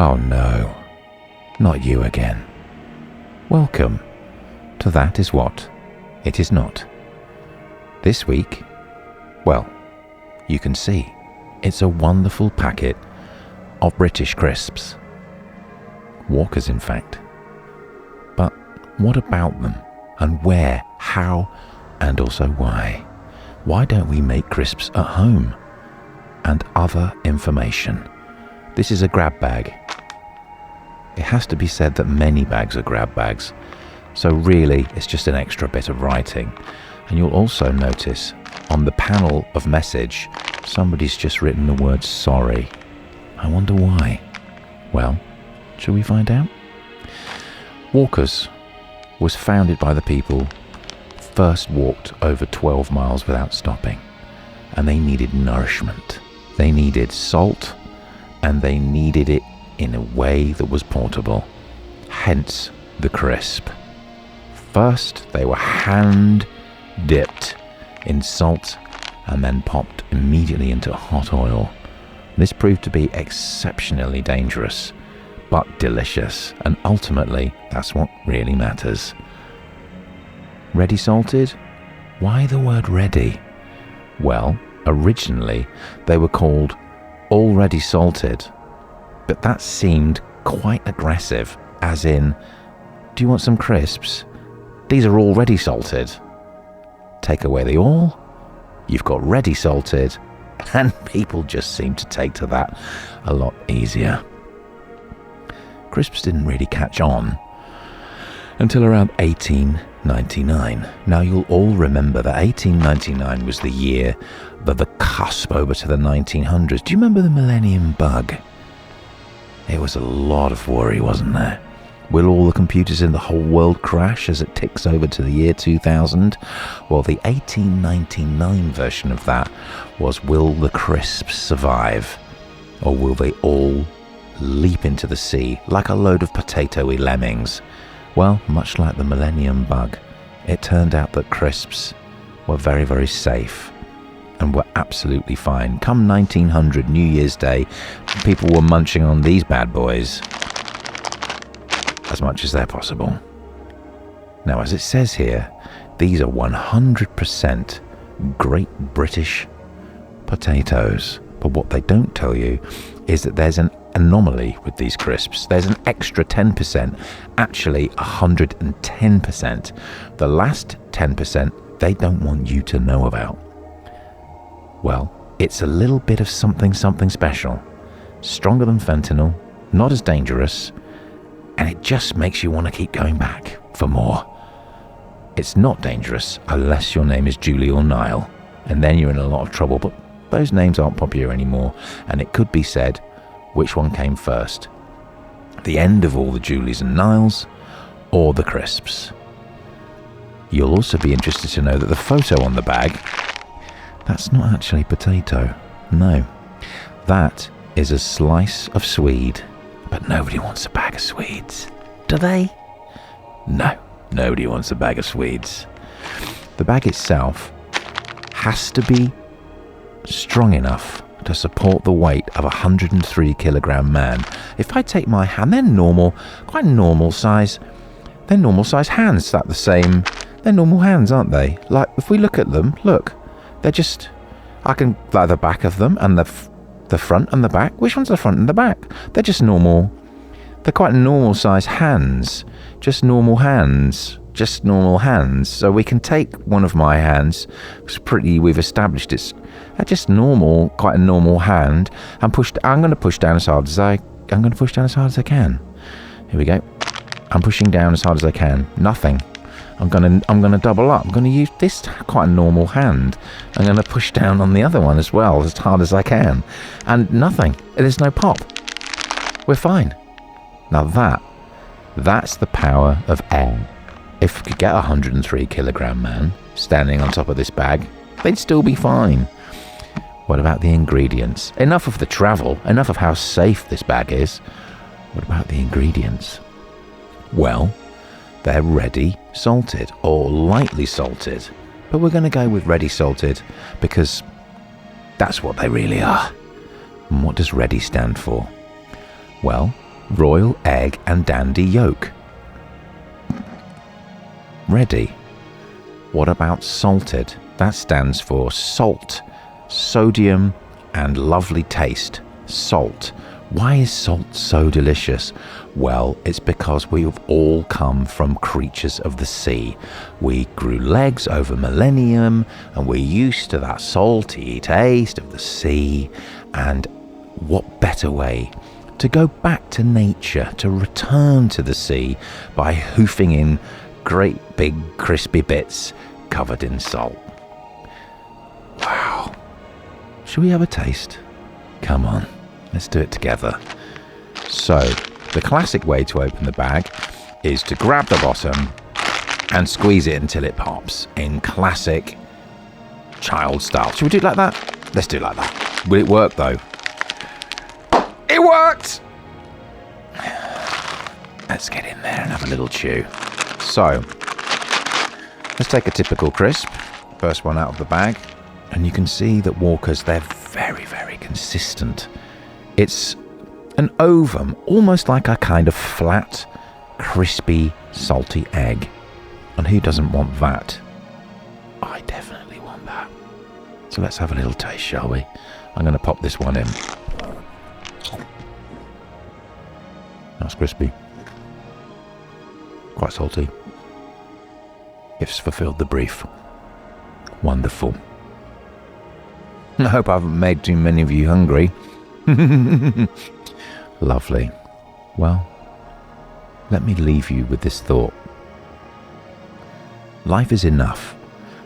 Oh no, not you again. Welcome to That Is What It Is Not. This week, well, you can see, it's a wonderful packet of British crisps. Walkers, in fact. But what about them? And where, how, and also why? Why don't we make crisps at home? And other information. This is a grab bag. It has to be said that many bags are grab bags, so really it's just an extra bit of writing. And you'll also notice on the panel of message, somebody's just written the word sorry. I wonder why. Well, shall we find out? Walkers was founded by the people first walked over 12 miles without stopping, and they needed nourishment. They needed salt, and they needed it in a way that was portable, hence the crisp. First, they were hand dipped in salt and then popped immediately into hot oil. This proved to be exceptionally dangerous, but delicious, and ultimately, that's what really matters. Ready salted? Why the word ready? Well, originally, they were called already salted, but that seemed quite aggressive, as in, do you want some crisps? These are already salted. Take away the all, you've got ready salted, and people just seem to take to that a lot easier. Crisps didn't really catch on until around 1899. Now you'll all remember that 1899 was the year that the cusp over to the 1900s. Do you remember the millennium bug? It was a lot of worry, wasn't there? Will all the computers in the whole world crash as it ticks over to the year 2000? Well, the 1899 version of that was, will the crisps survive? Or will they all leap into the sea like a load of potato-y lemmings? Well, much like the millennium bug, it turned out that crisps were very, very safe and were absolutely fine. Come 1900, New Year's Day, people were munching on these bad boys as much as they're possible. Now, as it says here, these are 100% Great British potatoes. But what they don't tell you is that there's an anomaly with these crisps. There's an extra 10%, actually 110%. The last 10% they don't want you to know about. Well, it's a little bit of something special. Stronger than fentanyl, not as dangerous, and it just makes you want to keep going back for more. It's not dangerous unless your name is Julie or Niall, and then you're in a lot of trouble, but those names aren't popular anymore, and it could be said, which one came first? The end of all the Julies and Niles, or the crisps? You'll also be interested to know that the photo on the bag, that's not actually potato. No, that is a slice of swede. But nobody wants a bag of Swedes, do they? No, nobody wants a bag of Swedes. The bag itself has to be strong enough to support the weight of a 103 kilogram man. If I take my hand, they're normal, quite normal size. They're normal size hands, that the same. They're normal hands, aren't they? Like, if we look at them, look, they're just, I can, like the back of them and the front and the back. Which one's the front and the back? They're just normal. They're quite normal size hands. Just normal hands. Just normal hands. So we can take one of my hands. We've established it's just normal, quite a normal hand, and I'm going to push down as hard as I can. Here we go. I'm pushing down as hard as I can. Nothing. I'm gonna double up. I'm gonna use this quite a normal hand. I'm gonna push down on the other one as well as hard as I can, and nothing. There's no pop. We're fine. Now that's the power of air. If we could get a 103 kilogram man standing on top of this bag, they'd still be fine. What about the ingredients? Enough of the travel. Enough of how safe this bag is. What about the ingredients? Well, they're ready salted or lightly salted, but we're going to go with ready salted because that's what they really are. And what does ready stand for? Well, royal egg and dandy yolk. Ready. What about salted? That stands for salt, sodium, and lovely taste. Salt. Why is salt so delicious? Well, it's because we've all come from creatures of the sea. We grew legs over millennium, and we're used to that salty taste of the sea. And what better way to go back to nature, to return to the sea, by hoofing in great big crispy bits covered in salt. Wow. Should we have a taste? Come on, let's do it together. So, the classic way to open the bag is to grab the bottom and squeeze it until it pops in classic child style. Should we do it like that? Let's do it like that. Will it work though? It worked! Let's get in there and have a little chew. So, let's take a typical crisp. First one out of the bag. And you can see that Walkers, they're very, very consistent. It's an ovum, almost like a kind of flat, crispy, salty egg. And who doesn't want that? I definitely want that. So let's have a little taste, shall we? I'm going to pop this one in. That's crispy. Quite salty. It's fulfilled the brief. Wonderful. I hope I haven't made too many of you hungry. Lovely. Well, let me leave you with this thought. Life is enough,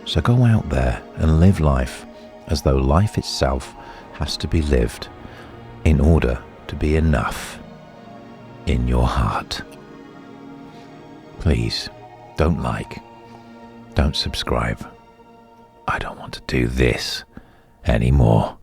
so go out there and live life as though life itself has to be lived in order to be enough in your heart. Please, don't like, don't subscribe. I don't want to do this anymore.